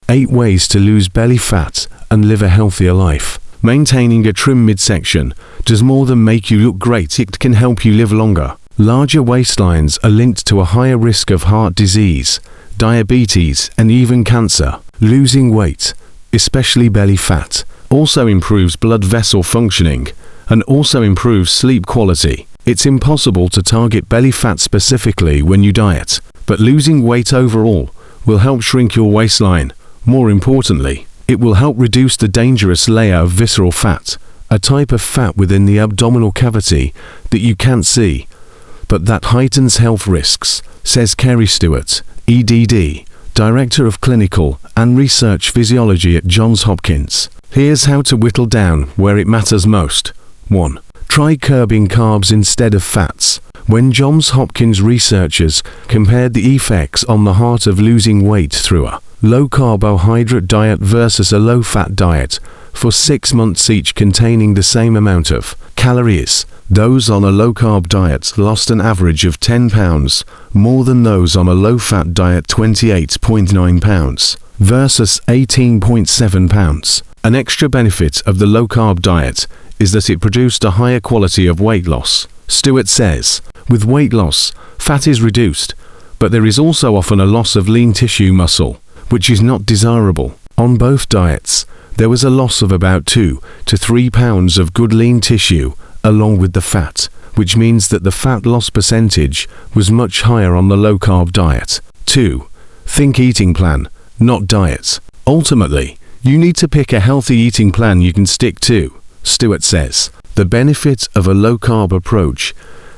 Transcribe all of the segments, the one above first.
8 ways to lose belly fat and live a healthier life. Maintaining a trim midsection does more than make you look great, it can help you live longer. Larger waistlines are linked to a higher risk of heart disease, diabetes, and even cancer. Losing weight, especially belly fat, also improves blood vessel functioning and also improves sleep quality. It's impossible to target belly fat specifically when you diet, but losing weight overall will help shrink your waistline. More importantly, it will help reduce the dangerous layer of visceral fat, a type of fat within the abdominal cavity that you can't see, but that heightens health risks, says Kerry Stewart, EDD, Director of Clinical and Research Physiology at Johns Hopkins. Here's how to whittle down where it matters most. 1. Try curbing carbs instead of fats. When Johns Hopkins researchers compared the effects on the heart of losing weight through a low-carbohydrate diet versus a low-fat diet for 6 months each containing the same amount of calories, those on a low-carb diet lost an average of 10 pounds, more than those on a low-fat diet 28.9 pounds, versus 18.7 pounds. An extra benefit of the low-carb diet is that it produced a higher quality of weight loss. Stewart says, with weight loss, fat is reduced, but there is also often a loss of lean tissue muscle, which is not desirable. On both diets, there was a loss of about 2 to 3 pounds of good lean tissue, along with the fat, which means that the fat loss percentage was much higher on the low-carb diet. 2. Think eating plan, not diet. Ultimately, you need to pick a healthy eating plan you can stick to, Stewart says. The benefit of a low-carb approach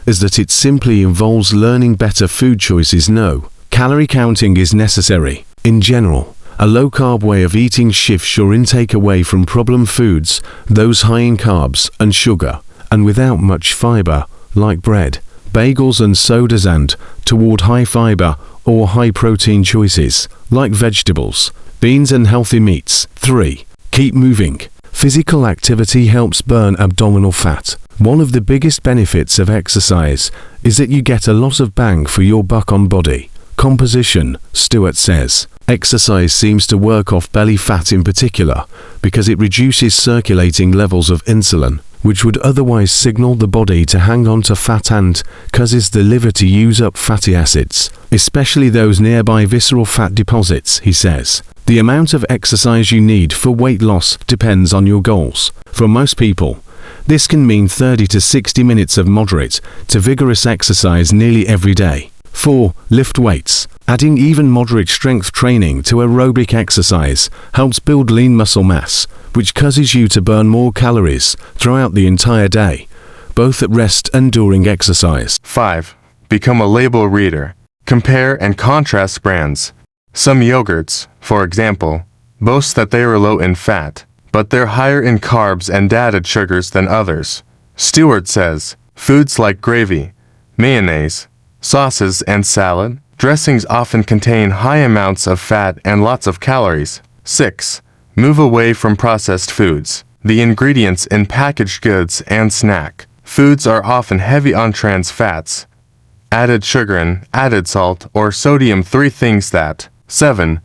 is that it simply involves learning better food choices. No calorie counting is necessary. In general, a low-carb way of eating shifts your intake away from problem foods, those high in carbs and sugar, and without much fiber, like bread, bagels and sodas, and toward high-fiber or high-protein choices, like vegetables, beans and healthy meats. 3. Keep moving. Physical activity helps burn abdominal fat. One of the biggest benefits of exercise is that you get a lot of bang for your buck on body composition, Stewart says. Exercise seems to work off belly fat in particular because it reduces circulating levels of insulin, which would otherwise signal the body to hang on to fat and causes the liver to use up fatty acids, especially those nearby visceral fat deposits, he says. The amount of exercise you need for weight loss depends on your goals. For most people, this can mean 30 to 60 minutes of moderate to vigorous exercise nearly every day. 4. Lift weights. Adding even moderate strength training to aerobic exercise helps build lean muscle mass, which causes you to burn more calories throughout the entire day, both at rest and during exercise. 5. Become a label reader. Compare and contrast brands. Some yogurts, for example, boast that they are low in fat, but they're higher in carbs and added sugars than others. Stewart says, foods like gravy, mayonnaise, sauces and salad dressings often contain high amounts of fat and lots of calories. 6. Move away from processed foods. The ingredients in packaged goods and snack foods are often heavy on trans fats, added sugar and added salt or sodium. 3 things that. 7.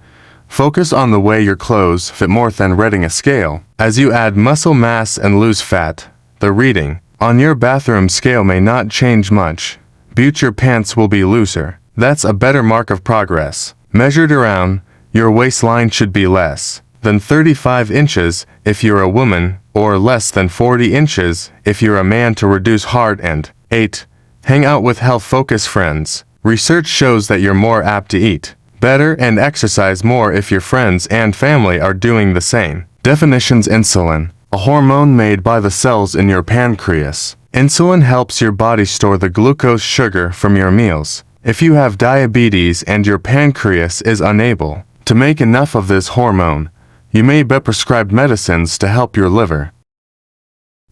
Focus on the way your clothes fit more than reading a scale. As you add muscle mass and lose fat, the reading on your bathroom scale may not change much, but your pants will be looser. That's a better mark of progress. Measured around, your waistline should be less than 35 inches if you're a woman, or less than 40 inches if you're a man to reduce hard and. 8. Hang out with health-focused friends. Research shows that you're more apt to eat better and exercise more if your friends and family are doing the same. Definitions. Insulin, a hormone made by the cells in your pancreas. Insulin helps your body store the glucose sugar from your meals. If you have diabetes and your pancreas is unable to make enough of this hormone, you may be prescribed medicines to help your liver.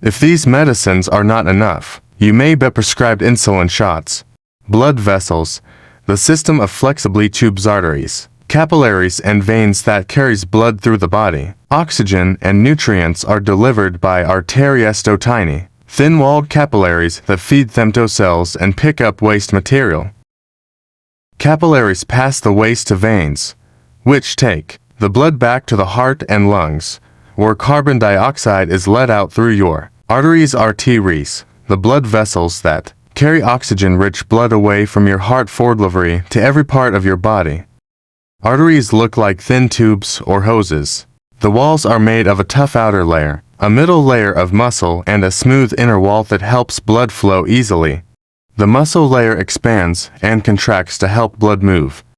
If these medicines are not enough, you may be prescribed insulin shots. Blood vessels, the system of flexibly tubed arteries, capillaries and veins that carries blood through the body. Oxygen and nutrients are delivered by arteriostomi, thin-walled capillaries that feed them to cells and pick up waste material. Capillaries pass the waste to veins, which take the blood back to the heart and lungs, where carbon dioxide is let out through your arteries. Arteries, the blood vessels that carry oxygen-rich blood away from your heart forwardly to every part of your body. Arteries look like thin tubes or hoses. The walls are made of a tough outer layer, a middle layer of muscle, and a smooth inner wall that helps blood flow easily. The muscle layer expands and contracts to help blood move.